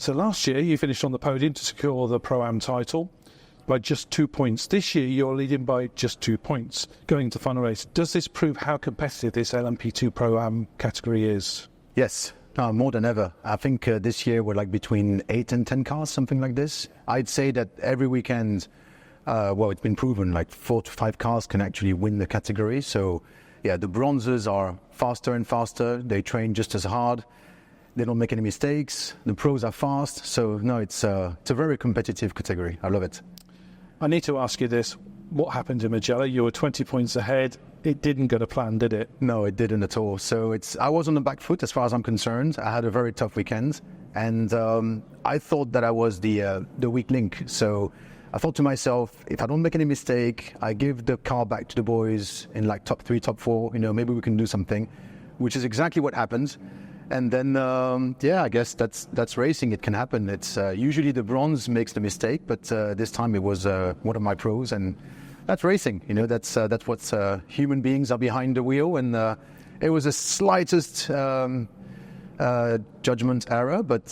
So last year you finished on the podium to secure the Pro-Am title by just 2 points. This year you're leading by just 2 points going to the final race. Does this prove how competitive this LMP2 Pro-Am category is? Yes, more than ever. I think this year we're like between 8 and 10 cars, something like this. I'd say that every weekend, it's been proven like 4 to 5 cars can actually win the category. So yeah, the bronzes are faster and faster. They train just as hard. They don't make any mistakes. The pros are fast. So no, it's a very competitive category. I love it. I need to ask you this. What happened in Mugello? You were 20 points ahead. It didn't go to plan, did it? No, it didn't at all. So I was on the back foot as far as I'm concerned. I had a very tough weekend. And I thought that I was the weak link. So I thought to myself, if I don't make any mistake, I give the car back to the boys in like top 3, top 4, maybe we can do something, which is exactly what happened. And then, I guess that's racing. It can happen. It's usually the bronze makes the mistake, but this time it was one of my pros, and that's racing. That's what human beings are behind the wheel, and it was the slightest judgment error, but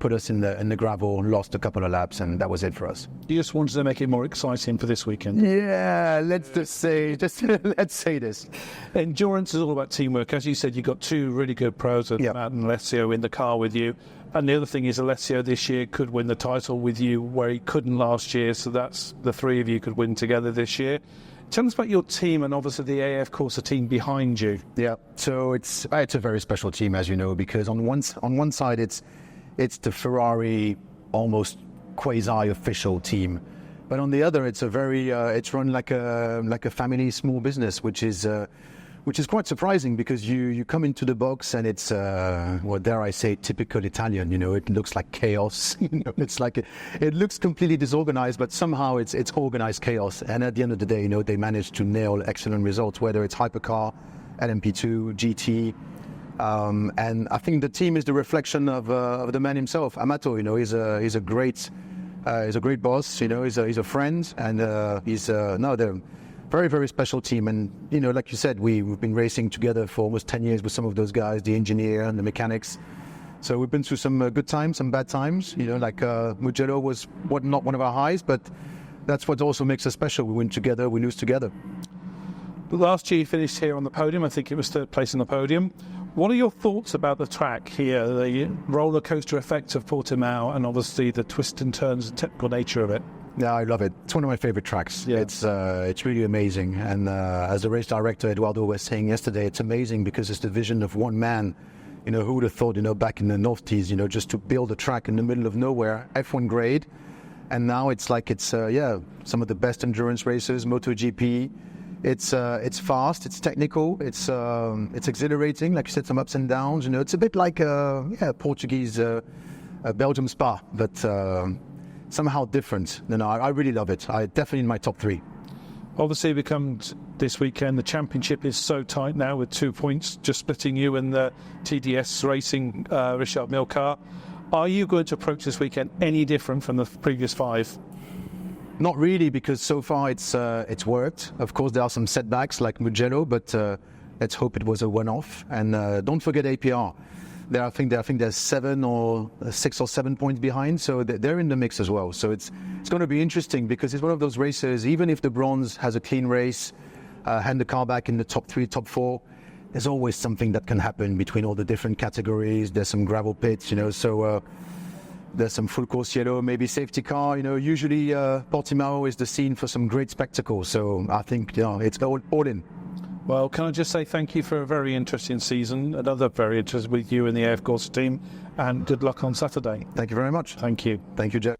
put us in the gravel, lost a couple of laps, and that was it for us. You just wanted to make it more exciting for this weekend. Yeah, let's say this. Endurance is all about teamwork. As you said, you've got 2 really good pros, Matt and Alessio, in the car with you. And the other thing is Alessio this year could win the title with you where he couldn't last year. So that's the 3 of you could win together this year. Tell us about your team and obviously the AF Corse team behind you. Yeah, so it's a very special team, as you know, because on one side it's the Ferrari almost quasi-official team, but on the other it's a very it's run like a family small business, which is quite surprising because you come into the box and it's dare I say, typical Italian. It looks like chaos. It looks completely disorganized, but somehow it's organized chaos. And at the end of the day, they manage to nail excellent results, whether it's hypercar, LMP2, GT. And I think the team is the reflection of the man himself, Amato. He's a great boss. He's a friend, and they're very, very special team. And like you said, we've been racing together for almost 10 years with some of those guys, the engineer and the mechanics. So we've been through some good times, some bad times. Mugello was not one of our highs, but that's what also makes us special. We win together, we lose together. Last year you finished here on the podium. I think it was 3rd place on the podium. What are your thoughts about the track here, the roller coaster effect of Portimao, and obviously the twists and turns and technical nature of it? Yeah, I love it. It's one of my favorite tracks. Yeah. It's really amazing. And as the race director Eduardo was saying yesterday, it's amazing because it's the vision of one man. Who would have thought, back in the Northeast, just to build a track in the middle of nowhere, F1 grade. And now it's like some of the best endurance races, MotoGP. It's fast, it's technical, it's exhilarating. Like you said, some ups and downs. It's a bit like Portuguese Belgium Spa, but somehow different. I really love it. Definitely in my top 3. Obviously, we come this weekend. The championship is so tight now with 2 points, just splitting you and the TDS Racing Richard Mille car. Are you going to approach this weekend any different from the previous 5? Not really, because so far it's worked. Of course, there are some setbacks like Mugello, but let's hope it was a one-off. And don't forget APR. I think they're 7 or 6 or 7 points behind, so they're in the mix as well. So it's going to be interesting because it's one of those races. Even if the bronze has a clean race, hand the car back in the top 3, top 4, there's always something that can happen between all the different categories. There's some gravel pits, so. There's some full course yellow, maybe safety car. Usually Portimao is the scene for some great spectacle. So I think it's all in. Well, can I just say thank you for a very interesting season, another very interesting with you and the AF Corse team, and good luck on Saturday. Thank you very much. Thank you. Thank you, Jeff.